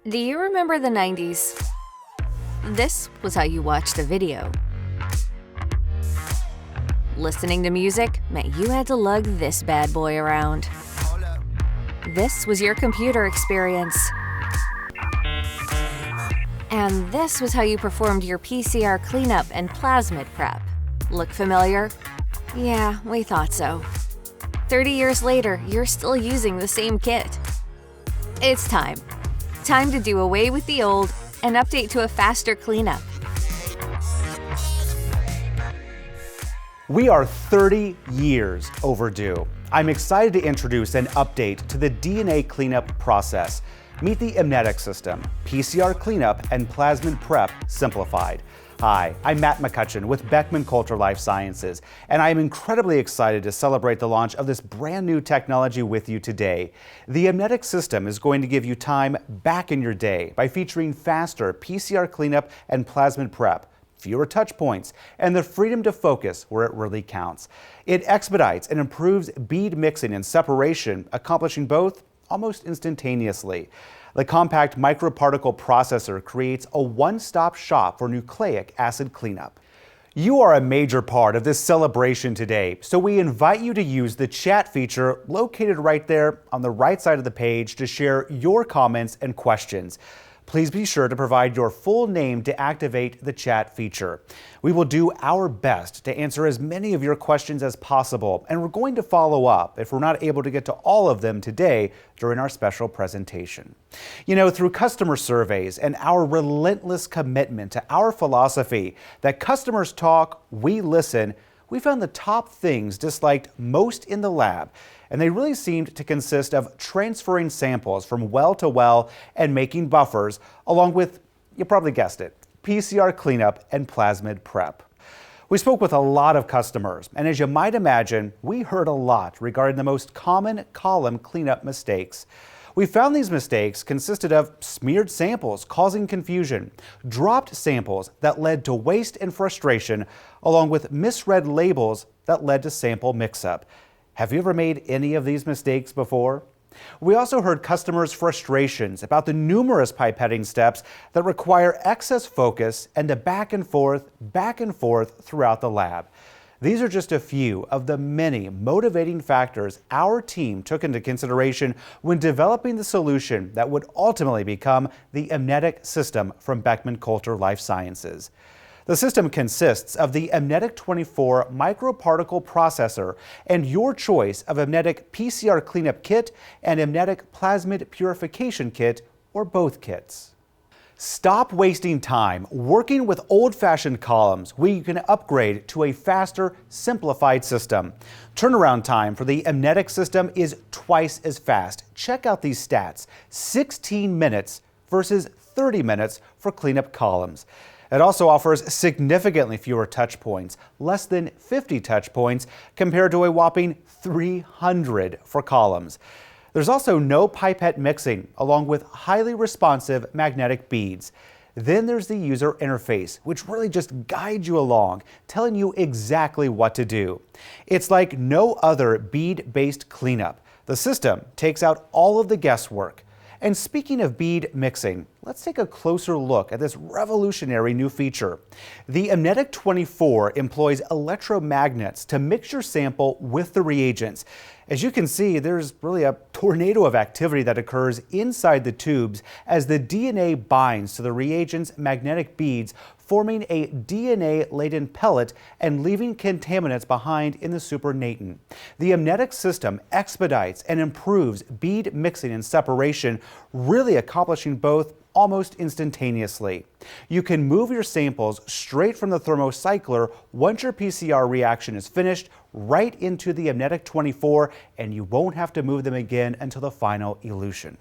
Do you remember the 90s? This was how you watched a video. Listening to music meant you had to lug this bad boy around. This was your computer experience. And this was how you performed your PCR cleanup and Plasmid Prep. Look familiar? Yeah, we thought so. 30 years later, you're still using the same kit. It's time. Time to do away with the old and update to a faster cleanup. We are 30 years overdue. I'm excited to introduce an update to the DNA cleanup process. Meet the EMnetik system, PCR cleanup and Plasmid Prep simplified. Hi, I'm Matt McCutcheon with Beckman Coulter Life Sciences, and I am incredibly excited to celebrate the launch of this brand new technology with you today. The EMnetik system is going to give you time back in your day by featuring faster PCR cleanup and Plasmid Prep, fewer touch points, and the freedom to focus where it really counts. It expedites and improves bead mixing and separation, accomplishing both almost instantaneously. The compact microparticle processor creates a one-stop shop for nucleic acid cleanup. You are a major part of this celebration today, so we invite you to use the chat feature located right there on the right side of the page to share your comments and questions. Please be sure to provide your full name to activate the chat feature. We will do our best to answer as many of your questions as possible, and we're going to follow up if we're not able to get to all of them today during our special presentation. You know, through customer surveys and our relentless commitment to our philosophy that customers talk, we listen, we found the top things disliked most in the lab, and they really seemed to consist of transferring samples from well to well and making buffers, along with, you probably guessed it, PCR cleanup and Plasmid Prep. We spoke with a lot of customers, and as you might imagine, we heard a lot regarding the most common column cleanup mistakes. We found these mistakes consisted of smeared samples causing confusion, dropped samples that led to waste and frustration, along with misread labels that led to sample mix-up. Have you ever made any of these mistakes before? We also heard customers' frustrations about the numerous pipetting steps that require excess focus and the back and forth throughout the lab. These are just a few of the many motivating factors our team took into consideration when developing the solution that would ultimately become the EMnetik system from Beckman Coulter Life Sciences. The system consists of the EMnetik 24 microparticle processor and your choice of EMnetik PCR cleanup kit and EMnetik plasmid purification kit, or both kits. Stop wasting time working with old-fashioned columns where you can upgrade to a faster, simplified system. Turnaround time for the EMnetik system is twice as fast. Check out these stats: 16 minutes versus 30 minutes for cleanup columns. It also offers significantly fewer touch points, less than 50 touch points, compared to a whopping 300 for columns. There's also no pipette mixing, along with highly responsive magnetic beads. Then there's the user interface, which really just guides you along, telling you exactly what to do. It's like no other bead-based cleanup. The system takes out all of the guesswork. And speaking of bead mixing, let's take a closer look at this revolutionary new feature. The EMnetik 24 employs electromagnets to mix your sample with the reagents. As you can see, there's really a tornado of activity that occurs inside the tubes as the DNA binds to the reagent's magnetic beads, forming a DNA-laden pellet and leaving contaminants behind in the supernatant. The EMnetik system expedites and improves bead mixing and separation, really accomplishing both almost instantaneously. You can move your samples straight from the thermocycler once your PCR reaction is finished right into the EMnetik 24, and you won't have to move them again until the final elution.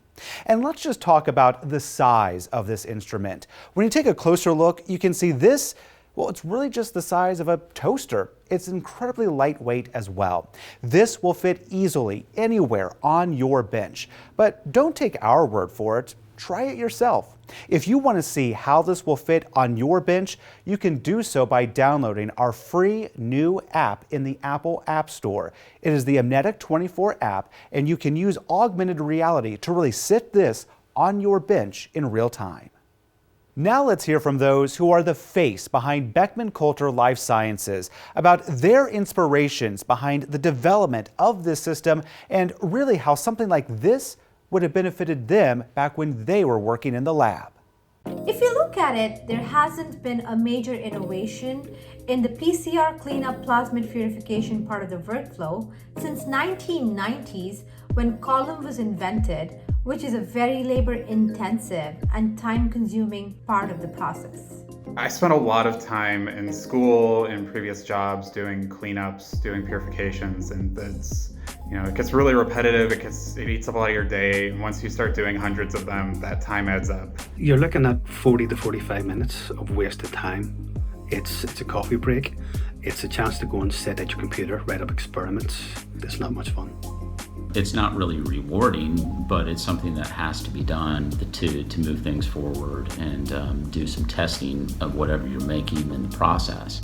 And let's just talk about the size of this instrument. When you take a closer look, you can see this. Well, it's really just the size of a toaster. It's incredibly lightweight as well. This will fit easily anywhere on your bench. But don't take our word for it. Try it yourself. If you want to see how this will fit on your bench, you can do so by downloading our free new app in the Apple App Store. It is the EMnetik 24 app, and you can use augmented reality to really sit this on your bench in real time. Now let's hear from those who are the face behind Beckman Coulter Life Sciences about their inspirations behind the development of this system and really how something like this would have benefited them back when they were working in the lab. If you look at it, there hasn't been a major innovation in the PCR cleanup plasmid purification part of the workflow since 1990s when column was invented, which is a very labor-intensive and time-consuming part of the process. I spent a lot of time in school, in previous jobs, doing cleanups, doing purifications, and it gets really repetitive. It eats up a lot of your day. And once you start doing hundreds of them, that time adds up. You're looking at 40 to 45 minutes of wasted time. It's a coffee break. It's a chance to go and sit at your computer, write up experiments. It's not much fun. It's not really rewarding, but it's something that has to be done to move things forward and do some testing of whatever you're making in the process.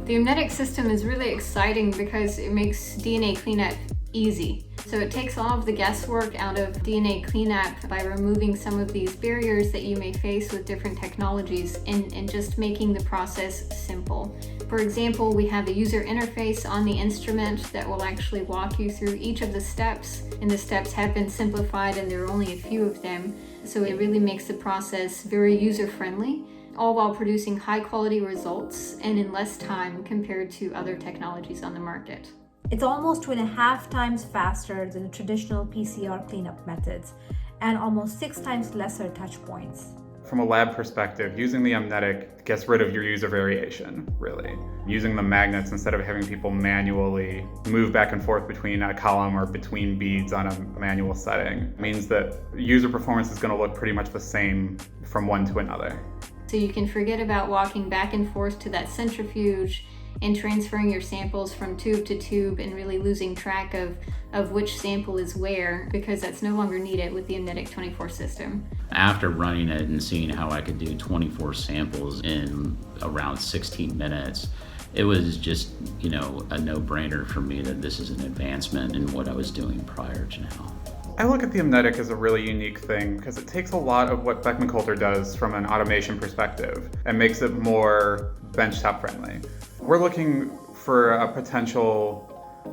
The EMnetik system is really exciting because it makes DNA cleanup easy. So it takes all of the guesswork out of DNA cleanup by removing some of these barriers that you may face with different technologies and just making the process simple. For example, we have a user interface on the instrument that will actually walk you through each of the steps, and the steps have been simplified and there are only a few of them. So it really makes the process very user-friendly, all while producing high-quality results and in less time compared to other technologies on the market. It's almost 2.5 times faster than the traditional PCR cleanup methods and almost 6 times lesser touch points. From a lab perspective, using the EMnetik gets rid of your user variation, really. Using the magnets instead of having people manually move back and forth between a column or between beads on a manual setting means that user performance is going to look pretty much the same from one to another. So you can forget about walking back and forth to that centrifuge and transferring your samples from tube to tube and really losing track of which sample is where, because that's no longer needed with the EMnetik 24 system. After running it and seeing how I could do 24 samples in around 16 minutes, it was just, a no-brainer for me that this is an advancement in what I was doing prior to now. I look at the EMnetik as a really unique thing because it takes a lot of what Beckman Coulter does from an automation perspective and makes it more benchtop friendly. We're looking for a potential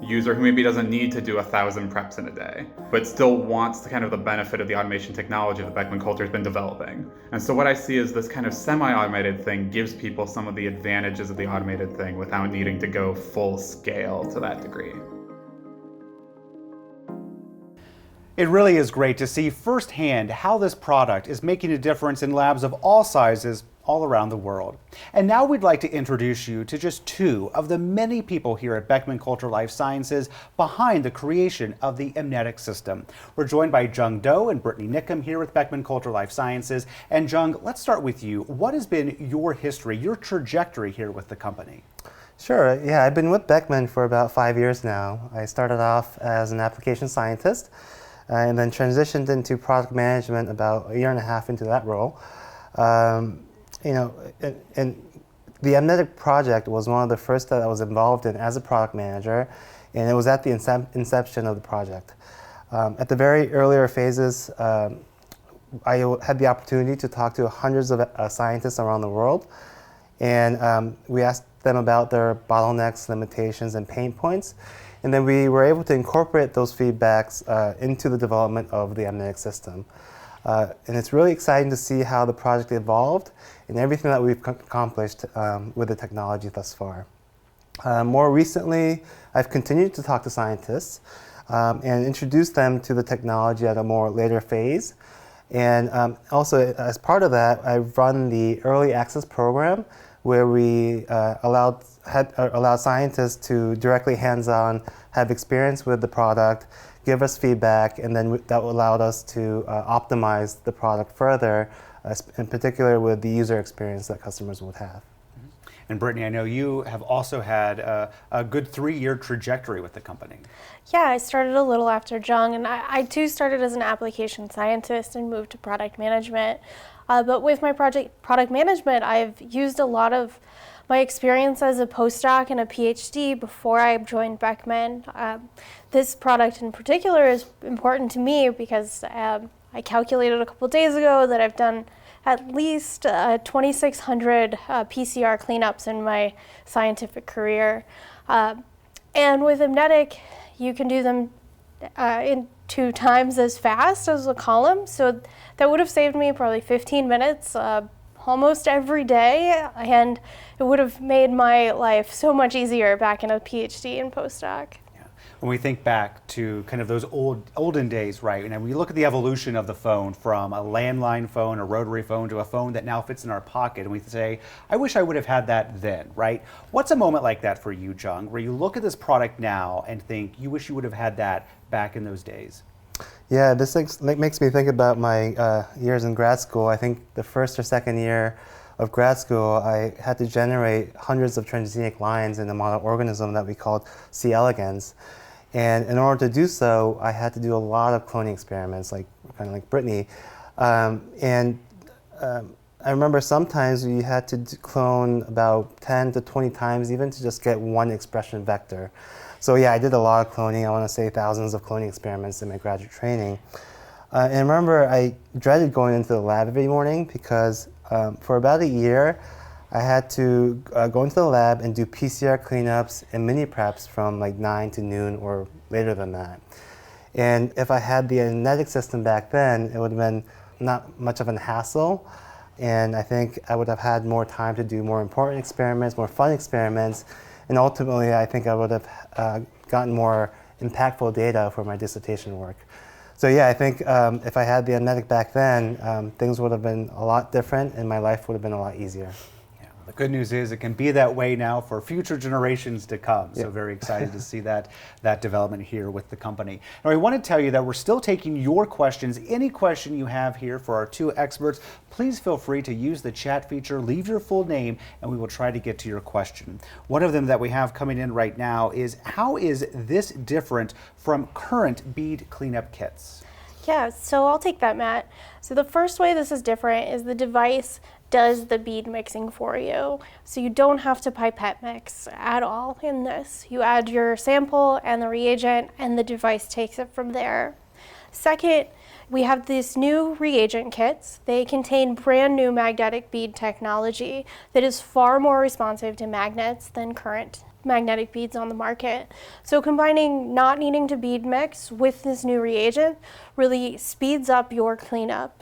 user who maybe doesn't need to do 1,000 preps in a day, but still wants the kind of the benefit of the automation technology that Beckman Coulter has been developing. And so what I see is this kind of semi-automated thing gives people some of the advantages of the automated thing without needing to go full scale to that degree. It really is great to see firsthand how this product is making a difference in labs of all sizes all around the world. And now we'd like to introduce you to just 2 of the many people here at Beckman Coulter Life Sciences behind the creation of the EMnetik system. We're joined by Jung Do and Brittany Nickham here with Beckman Coulter Life Sciences. And Jung, let's start with you. What has been your history, your trajectory here with the company? Sure, yeah, I've been with Beckman for about 5 years now. I started off as an application scientist and then transitioned into product management about 1.5 years into that role. And the EMnetik project was one of the first that I was involved in as a product manager, and it was at the inception of the project. At the very earlier phases, I had the opportunity to talk to hundreds of scientists around the world, and we asked them about their bottlenecks, limitations, and pain points, and then we were able to incorporate those feedbacks into the development of the EMnetik system. And it's really exciting to see how the project evolved and everything that we've accomplished with the technology thus far. More recently, I've continued to talk to scientists and introduce them to the technology at a more later phase. And also, as part of that, I've run the early access program where we allowed scientists to directly hands-on have experience with the product, give us feedback, and then that allowed us to optimize the product further, in particular with the user experience that customers would have. And Brittany, I know you have also had a good 3-year trajectory with the company. Yeah, I started a little after Jung, and I too started as an application scientist and moved to product management. But with my product management, I've used a lot of my experience as a postdoc and a PhD before I joined Beckman. This product in particular is important to me because I calculated a couple days ago that I've done at least 2,600 PCR cleanups in my scientific career. And with EMnetik, you can do them in 2 times as fast as a column. So that would have saved me probably 15 minutes almost every day, and it would have made my life so much easier back in a PhD and postdoc. When we think back to kind of those olden days, right, and we look at the evolution of the phone from a landline phone, a rotary phone, to a phone that now fits in our pocket, and we say, I wish I would have had that then, right? What's a moment like that for you, Jung, where you look at this product now and think you wish you would have had that back in those days? Yeah, this makes me think about my years in grad school. I think the first or second year of grad school, I had to generate hundreds of transgenic lines in a model organism that we called C. elegans. And in order to do so, I had to do a lot of cloning experiments, kind of like Brittany. I remember sometimes we had to clone about 10 to 20 times even to just get one expression vector. So yeah, I did a lot of cloning. I want to say thousands of cloning experiments in my graduate training. And I remember I dreaded going into the lab every morning because for about a year, I had to go into the lab and do PCR cleanups and mini preps from like 9 to noon or later than that. And if I had the EMnetik system back then, it would have been not much of a hassle. And I think I would have had more time to do more important experiments, more fun experiments. And ultimately, I think I would have gotten more impactful data for my dissertation work. So yeah, I think if I had the EMnetik back then, things would have been a lot different and my life would have been a lot easier. The good news is it can be that way now for future generations to come. So Yep. very excited to see that development here with the company. Now I want to tell you that we're still taking your questions. Any question you have here for our 2 experts, please feel free to use the chat feature, leave your full name, and we will try to get to your question. One of them that we have coming in right now is, how is this different from current bead cleanup kits? Yeah, so I'll take that, Matt. So the first way this is different is the device does the bead mixing for you. So you don't have to pipette mix at all in this. You add your sample and the reagent and the device takes it from there. Second, we have these new reagent kits. They contain brand new magnetic bead technology that is far more responsive to magnets than current magnetic beads on the market. So combining not needing to bead mix with this new reagent really speeds up your cleanup.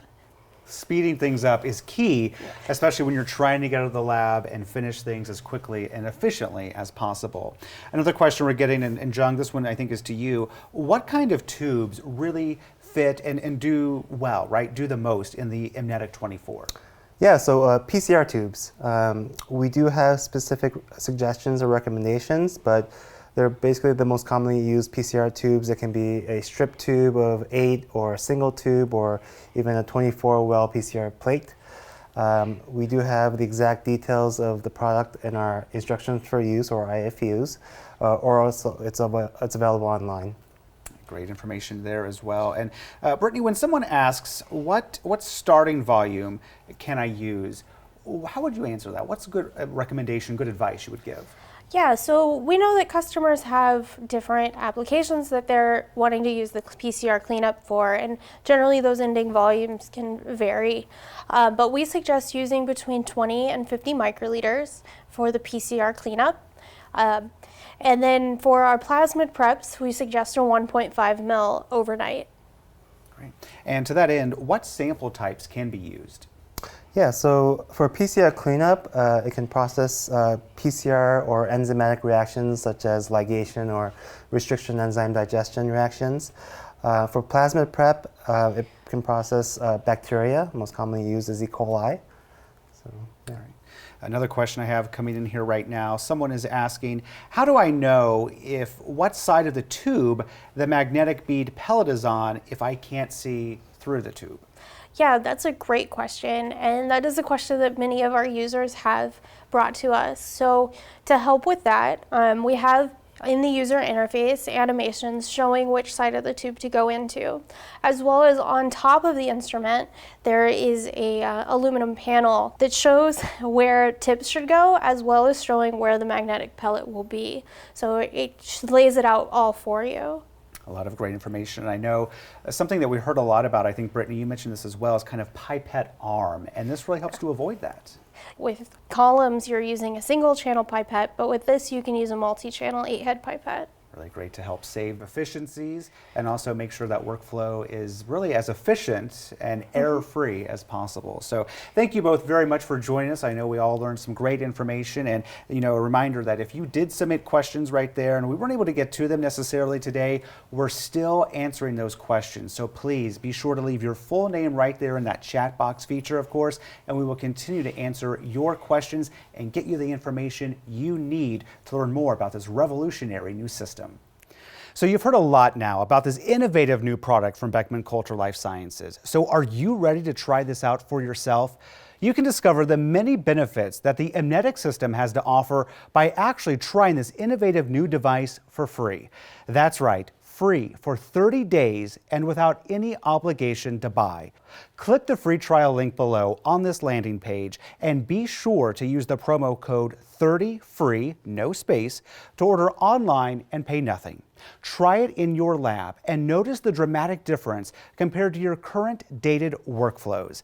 Speeding things up is key, especially when you're trying to get out of the lab and finish things as quickly and efficiently as possible. Another question we're getting, and Jung, this one I think is to you, what kind of tubes really fit and do well, right, do the most in the EMnetik 24? Yeah, so PCR tubes. We do have specific suggestions or recommendations, but they're basically the most commonly used PCR tubes. It can be a strip tube of 8 or a single tube or even a 24-well PCR plate. We do have the exact details of the product in our instructions for use, or IFUs, or also it's available online. Great information there as well. And Brittany, when someone asks, what starting volume can I use, how would you answer that? What's a good recommendation, good advice you would give? Yeah, so we know that customers have different applications that they're wanting to use the PCR cleanup for, and generally those ending volumes can vary. But we suggest using between 20 and 50 microliters for the PCR cleanup. And then for our plasmid preps, we suggest a 1.5 mil overnight. Great. And to that end, what sample types can be used? Yeah, so for PCR cleanup, it can process PCR or enzymatic reactions such as ligation or restriction enzyme digestion reactions. For plasmid prep, it can process bacteria, most commonly used is E. coli. So, yeah. All right. Another question I have coming in here right now, someone is asking, how do I know what side of the tube the magnetic bead pellet is on if I can't see through the tube? Yeah, that's a great question, and that is a question that many of our users have brought to us. So to help with that, we have in the user interface animations showing which side of the tube to go into, as well as on top of the instrument there is a aluminum panel that shows where tips should go, as well as showing where the magnetic pellet will be. So it lays it out all for you. A lot of great information. And I know something that we heard a lot about, I think, Brittany, you mentioned this as well, is kind of pipette arm, and this really helps to avoid that. With columns, you're using a single channel pipette, but with this, you can use a multi-channel 8-head pipette. Really great to help save efficiencies and also make sure that workflow is really as efficient and error-free as possible. So thank you both very much for joining us. I know we all learned some great information, and a reminder that if you did submit questions right there and we weren't able to get to them necessarily today, we're still answering those questions. So please be sure to leave your full name right there in that chat box feature, of course, and we will continue to answer your questions and get you the information you need to learn more about this revolutionary new system. So you've heard a lot now about this innovative new product from Beckman Coulter Life Sciences. So are you ready to try this out for yourself? You can discover the many benefits that the EMnetik system has to offer by actually trying this innovative new device for free. That's right, free for 30 days and without any obligation to buy. Click the free trial link below on this landing page and be sure to use the promo code 30FREE, no space, to order online and pay nothing. Try it in your lab and notice the dramatic difference compared to your current dated workflows.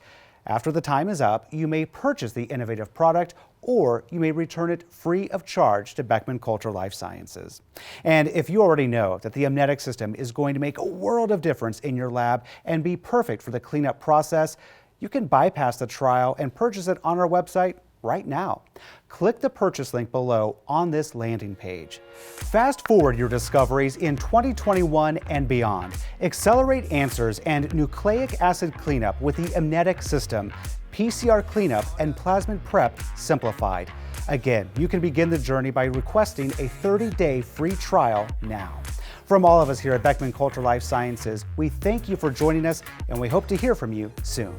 After the time is up, you may purchase the innovative product or you may return it free of charge to Beckman Coulter Life Sciences. And if you already know that the EMnetik system is going to make a world of difference in your lab and be perfect for the cleanup process, you can bypass the trial and purchase it on our website right now. Click the purchase link below on this landing page. Fast forward your discoveries in 2021 and beyond. Accelerate answers and nucleic acid cleanup with the EMnetik system, PCR cleanup and Plasmid Prep simplified. Again, you can begin the journey by requesting a 30-day free trial now. From all of us here at Beckman Coulter Life Sciences, we thank you for joining us and we hope to hear from you soon.